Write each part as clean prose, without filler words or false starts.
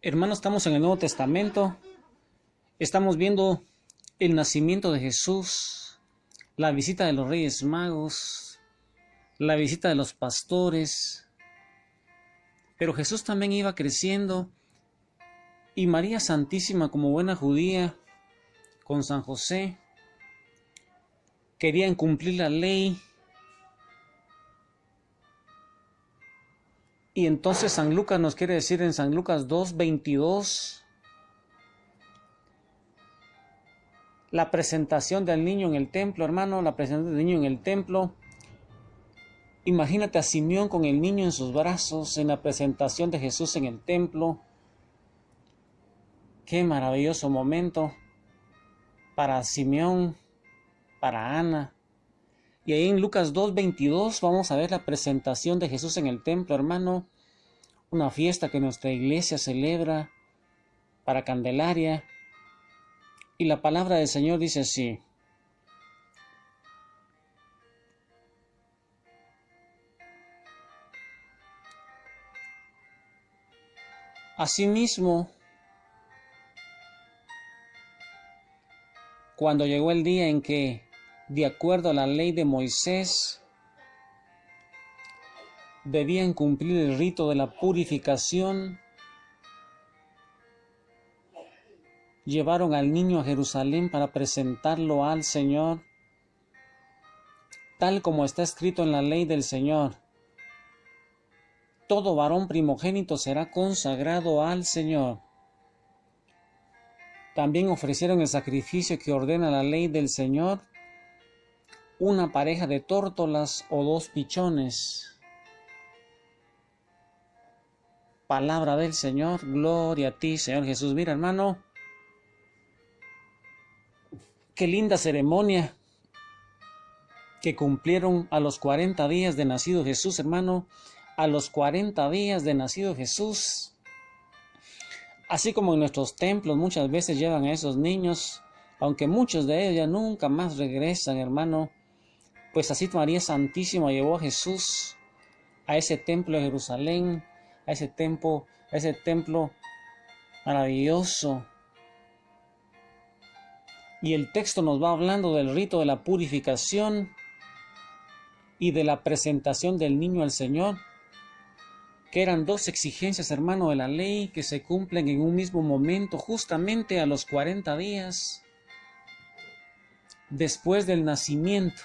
Hermanos, estamos en el Nuevo Testamento. Estamos viendo el nacimiento de Jesús, la visita de los Reyes Magos, la visita de los pastores. Pero Jesús también iba creciendo y María Santísima, como buena judía, con San José, querían cumplir la ley. Y entonces San Lucas nos quiere decir en San Lucas 2:22, la presentación del niño en el templo, hermano, la presentación del niño en el templo. Imagínate a Simeón con el niño en sus brazos en la presentación de Jesús en el templo. Qué maravilloso momento para Simeón, para Ana. Y ahí en Lucas 2:22 vamos a ver la presentación de Jesús en el templo, hermano. Una fiesta que nuestra iglesia celebra para Candelaria. Y la palabra del Señor dice así: Asimismo, cuando llegó el día en que, de acuerdo a la ley de Moisés, debían cumplir el rito de la purificación, llevaron al niño a Jerusalén para presentarlo al Señor, tal como está escrito en la ley del Señor. Todo varón primogénito será consagrado al Señor. También ofrecieron el sacrificio que ordena la ley del Señor, una pareja de tórtolas o 2 pichones. Palabra del Señor, gloria a ti, Señor Jesús. Mira, hermano, qué linda ceremonia que cumplieron a los 40 días de nacido Jesús, hermano. A los 40 días de nacido Jesús. Así como en nuestros templos muchas veces llevan a esos niños, aunque muchos de ellos ya nunca más regresan, hermano, pues así María Santísima llevó a Jesús a ese templo de Jerusalén, a ese templo maravilloso. Y el texto nos va hablando del rito de la purificación y de la presentación del niño al Señor, que eran 2 exigencias, hermano, de la ley que se cumplen en un mismo momento, justamente a los 40 días después del nacimiento.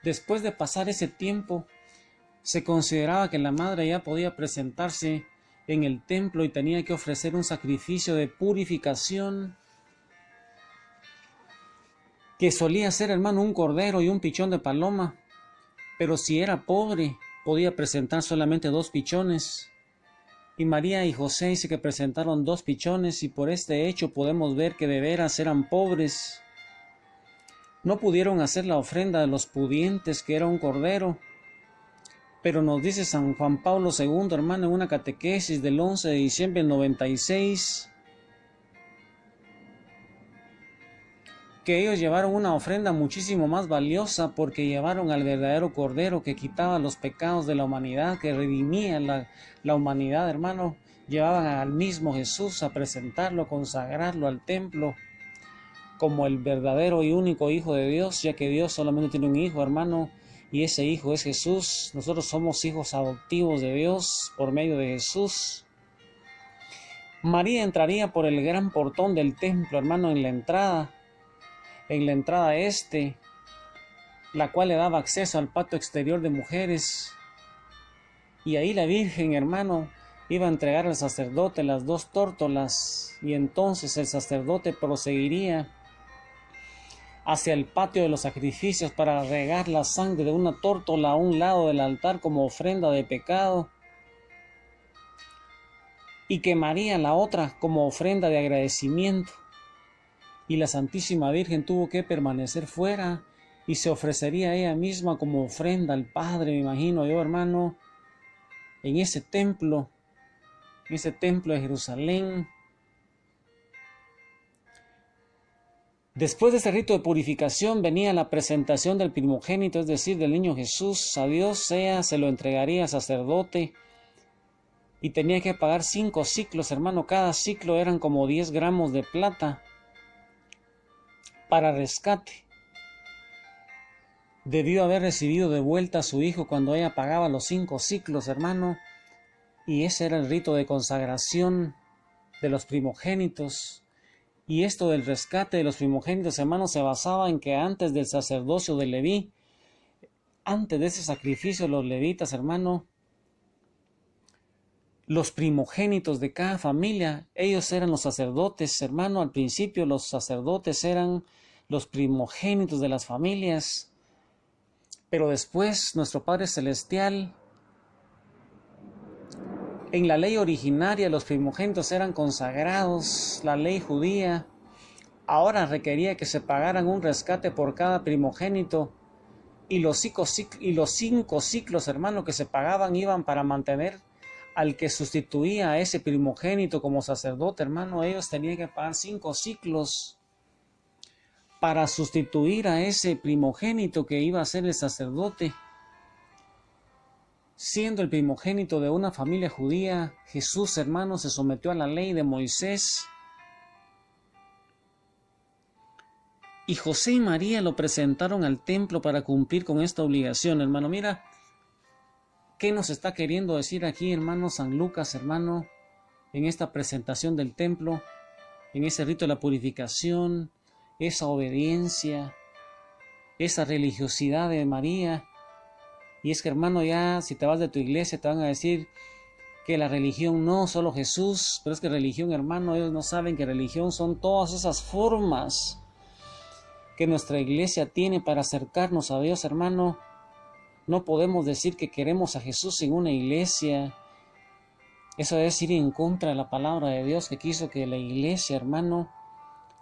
Después de pasar ese tiempo, se consideraba que la madre ya podía presentarse en el templo y tenía que ofrecer un sacrificio de purificación, que solía ser, hermano, un cordero y un pichón de paloma, pero si era pobre, podía presentar solamente 2 pichones. Y María y José dice que presentaron 2 pichones, y por este hecho podemos ver que de veras eran pobres. No pudieron hacer la ofrenda de los pudientes, que era un cordero. Pero nos dice San Juan Pablo II, hermano, en una catequesis del 11 de diciembre del 96, que ellos llevaron una ofrenda muchísimo más valiosa, porque llevaron al verdadero Cordero que quitaba los pecados de la humanidad, que redimía la humanidad, hermano. Llevaban al mismo Jesús a presentarlo, a consagrarlo al templo como el verdadero y único Hijo de Dios, ya que Dios solamente tiene un Hijo, hermano, y ese Hijo es Jesús. Nosotros somos hijos adoptivos de Dios por medio de Jesús. María entraría por el gran portón del templo, hermano, en la entrada la cual le daba acceso al patio exterior de mujeres. Y ahí la Virgen, hermano, iba a entregar al sacerdote las 2 tórtolas, y entonces el sacerdote proseguiría hacia el patio de los sacrificios para regar la sangre de una tórtola a un lado del altar como ofrenda de pecado, y quemaría la otra como ofrenda de agradecimiento. Y la Santísima Virgen tuvo que permanecer fuera y se ofrecería ella misma como ofrenda al Padre, me imagino yo, hermano, en ese templo de Jerusalén. Después de ese rito de purificación venía la presentación del primogénito, es decir, del niño Jesús. A Dios se lo entregaría al sacerdote y tenía que pagar 5 siclos, hermano. Cada ciclo eran como 10 gramos de plata para rescate. Debió haber recibido de vuelta a su hijo cuando ella pagaba los 5 ciclos, hermano. Y ese era el rito de consagración de los primogénitos. Y esto del rescate de los primogénitos, hermano, se basaba en que antes del sacerdocio de Leví, antes de ese sacrificio, los levitas, hermano, los primogénitos de cada familia, ellos eran los sacerdotes, hermano. Al principio los sacerdotes eran los primogénitos de las familias, pero después nuestro Padre Celestial, en la ley originaria los primogénitos eran consagrados. La ley judía ahora requería que se pagaran un rescate por cada primogénito, y los 5 ciclos, hermano, que se pagaban iban para mantener al que sustituía a ese primogénito como sacerdote, hermano. Ellos tenían que pagar 5 ciclos para sustituir a ese primogénito que iba a ser el sacerdote. Siendo el primogénito de una familia judía, Jesús, hermano, se sometió a la ley de Moisés. Y José y María lo presentaron al templo para cumplir con esta obligación, hermano. Mira, ¿qué nos está queriendo decir aquí, hermano, San Lucas, hermano, en esta presentación del templo, en ese rito de la purificación, esa obediencia, esa religiosidad de María? Y es que, hermano, ya si te vas de tu iglesia te van a decir que la religión no, solo Jesús, pero es que religión, hermano, ellos no saben que religión son todas esas formas que nuestra iglesia tiene para acercarnos a Dios, hermano. No podemos decir que queremos a Jesús sin una iglesia. Eso es ir en contra de la palabra de Dios, que quiso que la iglesia, hermano,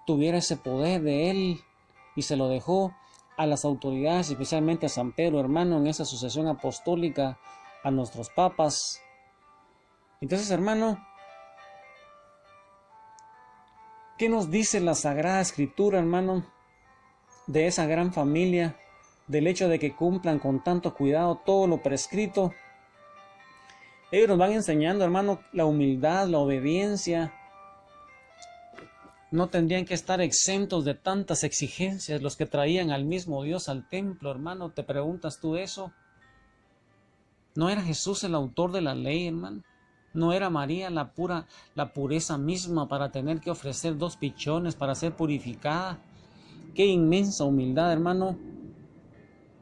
tuviera ese poder de Él y se lo dejó a las autoridades, especialmente a San Pedro, hermano, en esa sucesión apostólica, a nuestros papas. Entonces, hermano, ¿qué nos dice la Sagrada Escritura, hermano, de esa gran familia, del hecho de que cumplan con tanto cuidado todo lo prescrito? Ellos nos van enseñando, hermano, la humildad, la obediencia. No tendrían que estar exentos de tantas exigencias los que traían al mismo Dios al templo, hermano. ¿Te preguntas tú eso? ¿No era Jesús el autor de la ley, hermano? ¿No era María la pureza misma para tener que ofrecer 2 pichones para ser purificada? ¡Qué inmensa humildad, hermano!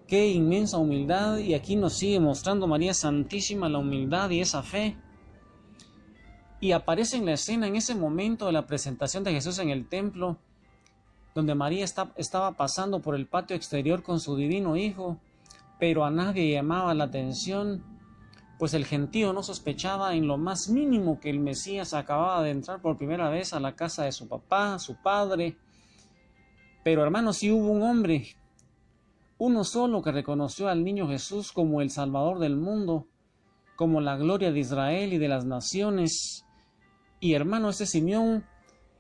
¡Qué inmensa humildad! Y aquí nos sigue mostrando María Santísima la humildad y esa fe. Y aparece en la escena, en ese momento de la presentación de Jesús en el templo, donde María estaba pasando por el patio exterior con su divino Hijo, pero a nadie llamaba la atención, pues el gentío no sospechaba en lo más mínimo que el Mesías acababa de entrar por primera vez a la casa de su papá, su padre. Pero, hermanos, sí hubo un hombre, uno solo, que reconoció al niño Jesús como el Salvador del mundo, como la gloria de Israel y de las naciones. Y, hermano, ese Simeón,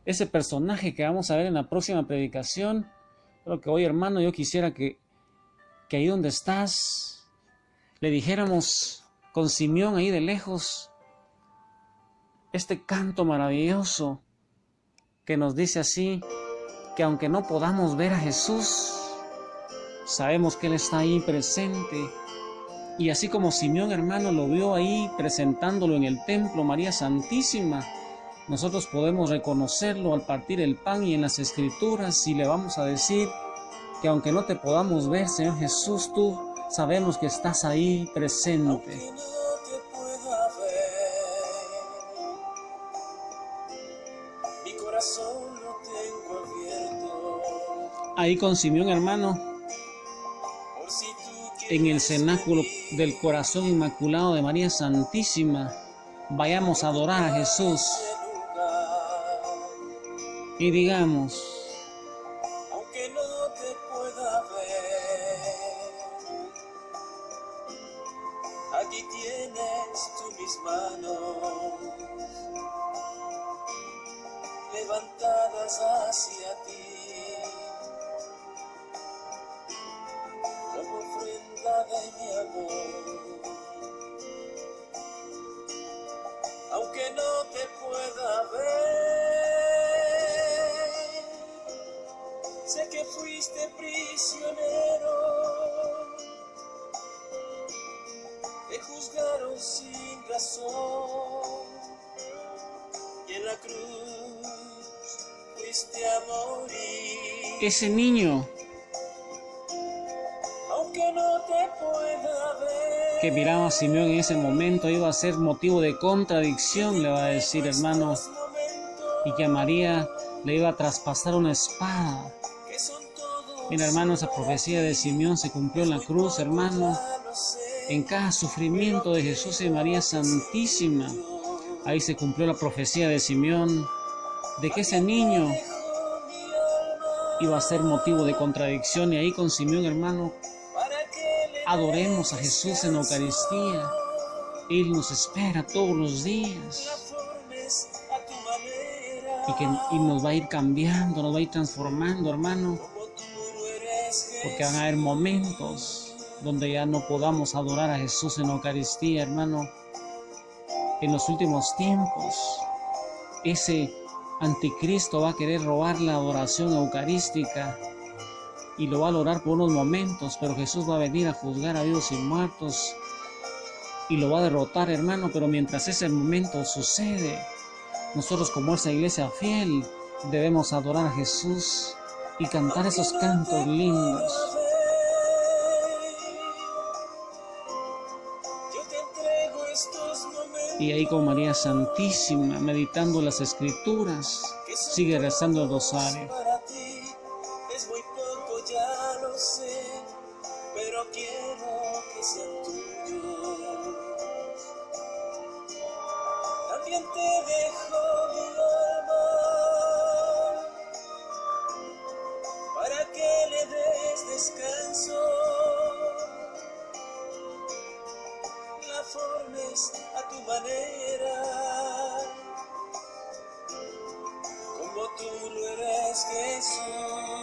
ese personaje que vamos a ver en la próxima predicación, creo que hoy, hermano, yo quisiera que ahí donde estás, le dijéramos con Simeón ahí de lejos, este canto maravilloso que nos dice así, que aunque no podamos ver a Jesús, sabemos que Él está ahí presente. Y así como Simeón, hermano, lo vio ahí presentándolo en el templo, María Santísima, nosotros podemos reconocerlo al partir el pan y en las Escrituras, y le vamos a decir que aunque no te podamos ver, Señor Jesús, tú sabemos que estás ahí presente. Ahí con Simeón, hermano, en el cenáculo del corazón inmaculado de María Santísima, vayamos a adorar a Jesús y digamos: aunque no te pueda ver, aquí tienes tú mis manos levantadas hacia ti, como ofrenda de mi amor. te pueda ver. Sé que fuiste prisionero, te juzgaron sin razón y en la cruz fuiste a morir. Ese niño Aunque no te pueda ver, que miraba a Simeón en ese momento iba a ser motivo de contradicción, le va a decir, hermano, y que a María le iba a traspasar una espada. que son todos Mira, hermano, esa profecía de Simeón se cumplió en la cruz, hermano, lo sé. en cada sufrimiento de Jesús y María Santísima. Ahí se cumplió la profecía de Simeón de que ese niño iba a ser motivo de contradicción. Y ahí con Simeón, hermano, adoremos a Jesús en Eucaristía. Él nos espera todos los días Formes a tu manera, y nos va a ir cambiando, nos va a ir transformando, hermano, como tú lo eres, porque van a haber momentos donde ya no podamos adorar a Jesús en Eucaristía, hermano. En los últimos tiempos, ese anticristo va a querer robar la adoración eucarística y lo va a lograr por unos momentos, pero Jesús va a venir a juzgar a vivos y muertos y lo va a derrotar, hermano. Pero mientras ese momento sucede, nosotros como esa iglesia fiel debemos adorar a Jesús y cantar esos cantos lindos. yo te entrego estos momentos. Y ahí con María Santísima, meditando las Escrituras, sigue rezando el rosario. Para ti es muy poco, ya lo sé, pero quiero que sean tuyos. También te dejo mi alma para que le des descanso. La formes a tu manera, como tú lo eres, Jesús.